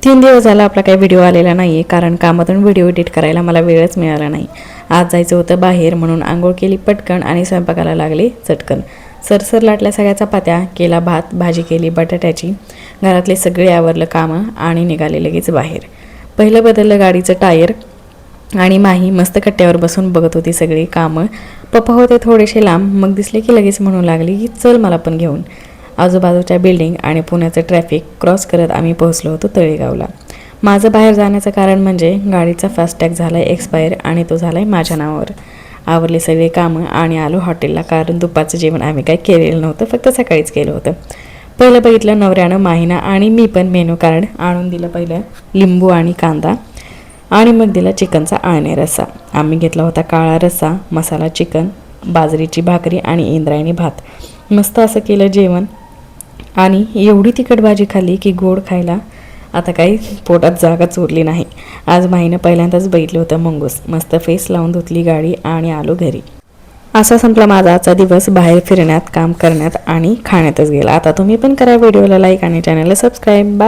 3 दिवस झाला आपला काही व्हिडिओ आलेला नाही आहे, कारण कामातून व्हिडिओ एडिट करायला मला वेळच मिळाला नाही. आज जायचं होतं बाहेर, म्हणून आंघोळ केली पटकन आणि स्वयंपाकाला लागले चटकन. सरसर लाटल्या सगळ्या चपात्या, केला भात, भाजी केली बटाट्याची. घरातले सगळे आवरलं कामं आणि निघाले लगेच बाहेर. पहिलं बदललं गाडीचं टायर आणि माही मस्त कट्ट्यावर बसून बघत होती सगळी कामं. पप्पा होते थोडेसे लांब, मग दिसले की लगेच म्हणू लागली की चल मला पण घेऊन. आजूबाजूच्या बिल्डिंग आणि पुण्याचं ट्रॅफिक क्रॉस करत आम्ही पोहोचलो होतो तळेगावला. माझं बाहेर जाण्याचं कारण म्हणजे गाडीचा फास्टॅग झाला आहे एक्सपायर आणि तो झाला आहे माझ्या नावावर. आवरली सगळी कामं आणि आलो हॉटेलला, कारण दुपारचं जेवण आम्ही काही केलेलं नव्हतं, फक्त सकाळीच केलं होतं. पहिलं बघितलं नवऱ्यानं माहीना आणि मी पण मेनू कार्ड आणून दिलं. पहिलं लिंबू आणि कांदा आणि मग दिला चिकनचा आळणी रस्सा. आम्ही घेतला होता काळा रस्सा, मसाला चिकन, बाजरीची भाकरी आणि इंद्रायणी भात. मस्त असं केलं जेवण आणि एवढी तिखट भाजी खाल्ली की गोड खायला आता काही पोटात जागाच उरली नाही. आज माहीनं पहिल्यांदाच बघितलं होतं मंगूस. मस्त फेस लावून धुतली गाडी आणि आलो घरी. असा संपला माझा आजचा दिवस बाहेर फिरण्यात, काम करण्यात आणि खाण्यातच गेला. आता तुम्ही पण करा व्हिडिओला लाईक आणि चॅनलला सबस्क्राईब. बाय.